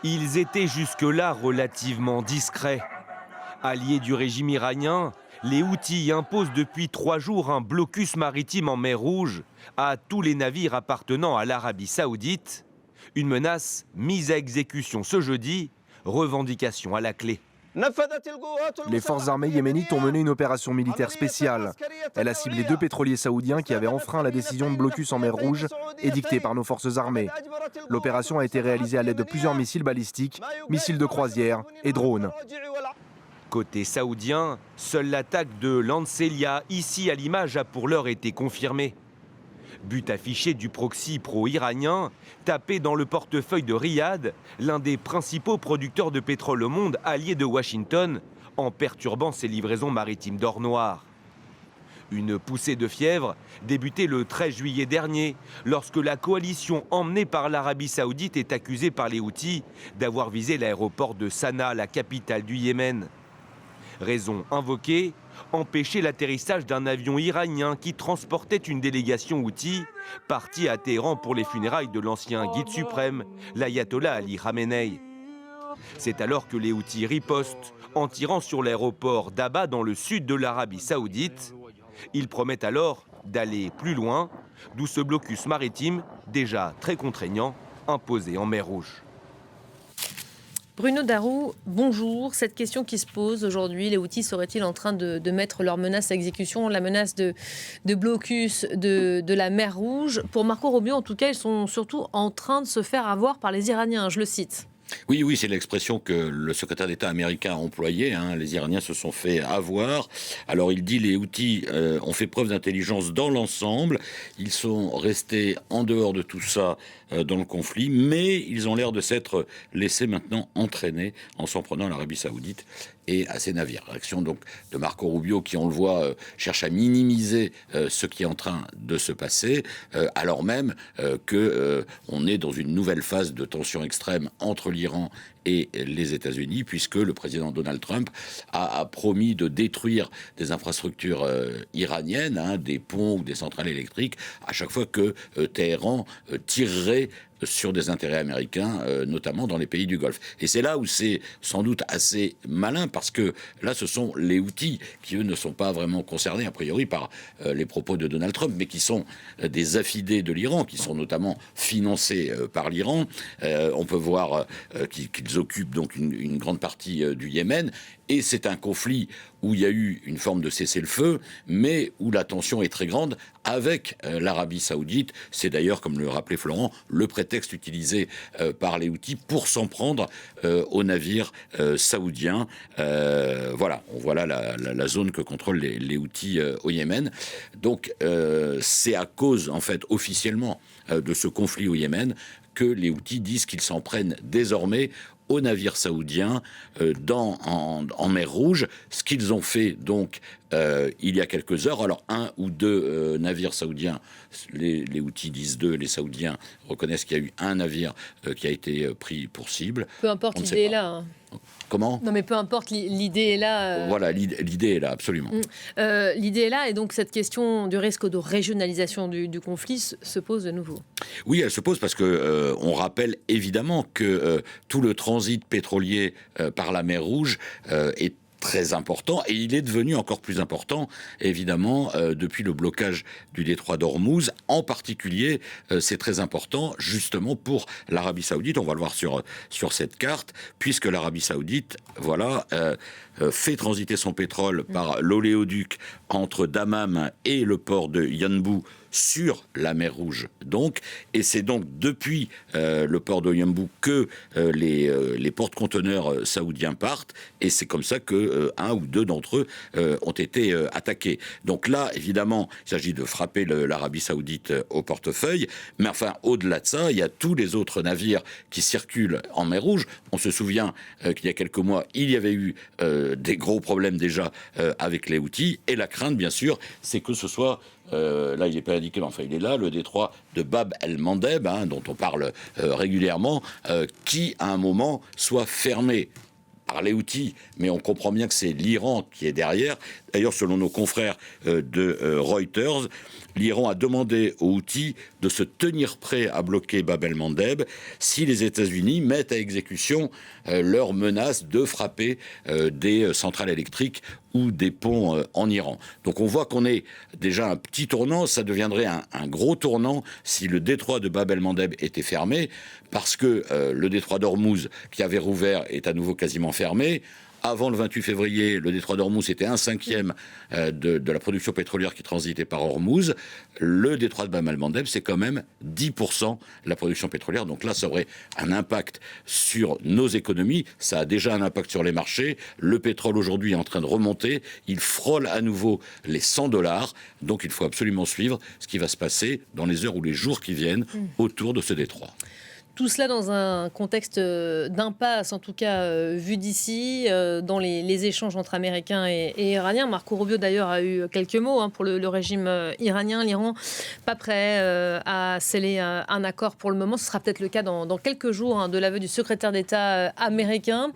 Ils étaient jusque-là relativement discrets. Alliés du régime iranien, les Houthis imposent depuis 3 jours un blocus maritime en mer Rouge à tous les navires appartenant à l'Arabie Saoudite. Une menace mise à exécution ce jeudi, revendication à la clé. Les forces armées yéménites ont mené une opération militaire spéciale. Elle a ciblé 2 pétroliers saoudiens qui avaient enfreint la décision de blocus en mer Rouge édictée par nos forces armées. L'opération a été réalisée à l'aide de plusieurs missiles balistiques, missiles de croisière et drones. Côté saoudien, seule l'attaque de Lancelia, ici à l'image, a pour l'heure été confirmée. But affiché du proxy pro-iranien, tapé dans le portefeuille de Riyad, l'un des principaux producteurs de pétrole au monde, allié de Washington, en perturbant ses livraisons maritimes d'or noir. Une poussée de fièvre débutait le 13 juillet dernier, lorsque la coalition emmenée par l'Arabie Saoudite est accusée par les Houthis d'avoir visé l'aéroport de Sanaa, la capitale du Yémen. Raison invoquée, empêcher l'atterrissage d'un avion iranien qui transportait une délégation Houthi partie à Téhéran pour les funérailles de l'ancien guide suprême, l'ayatollah Ali Khamenei. C'est alors que les Houthis ripostent en tirant sur l'aéroport d'Abha dans le sud de l'Arabie Saoudite. Ils promettent alors d'aller plus loin, d'où ce blocus maritime déjà très contraignant imposé en mer Rouge. Bruno Darroux, bonjour. Cette question qui se pose aujourd'hui, les Houthis seraient-ils en train de mettre leur menace à exécution, la menace de blocus de la mer Rouge? Pour Marco Rubio, en tout cas, ils sont surtout en train de se faire avoir par les Iraniens, je le cite. Oui, c'est l'expression que le secrétaire d'État américain a employée. Les Iraniens se sont fait avoir. Alors il dit les Houthis ont fait preuve d'intelligence dans l'ensemble. Ils sont restés en dehors de tout ça dans le conflit, mais ils ont l'air de s'être laissés maintenant entraîner en s'en prenant à l'Arabie Saoudite et à ses navires. Réaction donc de Marco Rubio qui, on le voit, cherche à minimiser ce qui est en train de se passer, alors même qu'on est dans une nouvelle phase de tension extrême entre l'Iran et les États-Unis, puisque le président Donald Trump a promis de détruire des infrastructures iraniennes, des ponts ou des centrales électriques, à chaque fois que Téhéran tirerait sur des intérêts américains, notamment dans les pays du Golfe. Et c'est là où c'est sans doute assez malin, parce que là, ce sont les Houthis qui, eux, ne sont pas vraiment concernés, a priori, par les propos de Donald Trump, mais qui sont des affidés de l'Iran, qui sont notamment financés par l'Iran. On peut voir qu'ils occupent donc une grande partie du Yémen, et c'est un conflit où il y a eu une forme de cessez-le-feu, mais où la tension est très grande avec l'Arabie Saoudite. C'est d'ailleurs, comme le rappelait Florent, le prétexte utilisé par les Houthis pour s'en prendre aux navires saoudiens. Voilà, on voit là la zone que contrôlent les Houthis au Yémen. Donc c'est à cause, en fait, officiellement, de ce conflit au Yémen, que les Houthis disent qu'ils s'en prennent désormais aux navires saoudiens en mer Rouge, ce qu'ils ont fait donc il y a quelques heures. Alors 1 ou 2 navires saoudiens, les Houthis disent 2, les Saoudiens reconnaissent qu'il y a eu un navire qui a été pris pour cible. Peu importe, l'idée est là. Comment ? Non mais peu importe, l'idée est là. Voilà, l'idée est là, absolument. L'idée est là, et donc cette question du risque de régionalisation du conflit se pose de nouveau. Oui, elle se pose parce que on rappelle évidemment que tout le transit pétrolier par la mer Rouge est très important, et il est devenu encore plus important, évidemment, depuis le blocage du détroit d'Ormuz. En particulier, c'est très important, justement, pour l'Arabie Saoudite. On va le voir sur cette carte, puisque l'Arabie Saoudite, fait transiter son pétrole par l'oléoduc entre Dammam et le port de Yanbu sur la mer Rouge, donc, et c'est donc depuis le port de Yanbu que les porte-conteneurs saoudiens partent, et c'est comme ça que 1 ou 2 d'entre eux ont été attaqués. Donc là, évidemment, il s'agit de frapper l'Arabie Saoudite au portefeuille, mais enfin, au-delà de ça, il y a tous les autres navires qui circulent en mer Rouge. On se souvient qu'il y a quelques mois, il y avait eu des gros problèmes déjà avec les Houthis, et la crainte, bien sûr, c'est que ce soit là il n'est pas indiqué, mais enfin il est là, le détroit de Bab el-Mandeb, dont on parle régulièrement, qui à un moment soit fermé par les Houthis, mais on comprend bien que c'est l'Iran qui est derrière. D'ailleurs, selon nos confrères de Reuters, l'Iran a demandé aux Houthis de se tenir prêts à bloquer Bab el-Mandeb si les États-Unis mettent à exécution leur menace de frapper des centrales électriques ou des ponts en Iran. Donc on voit qu'on est déjà un petit tournant, ça deviendrait un gros tournant si le détroit de Bab el-Mandeb était fermé, parce que le détroit d'Ormuz, qui avait rouvert, est à nouveau quasiment fermé. Avant le 28 février, le détroit d'Ormuz était 1/5 de la production pétrolière qui transitait par Ormuz. Le détroit de Bab el-Mandeb, c'est quand même 10% de la production pétrolière. Donc là, ça aurait un impact sur nos économies. Ça a déjà un impact sur les marchés. Le pétrole aujourd'hui est en train de remonter. Il frôle à nouveau les $100. Donc il faut absolument suivre ce qui va se passer dans les heures ou les jours qui viennent autour de ce détroit. Tout cela dans un contexte d'impasse, en tout cas vu d'ici, dans les échanges entre Américains et Iraniens. Marco Rubio, d'ailleurs, a eu quelques mots pour le régime iranien. L'Iran, pas prêt à sceller un accord pour le moment. Ce sera peut-être le cas dans quelques jours, de l'aveu du secrétaire d'État américain.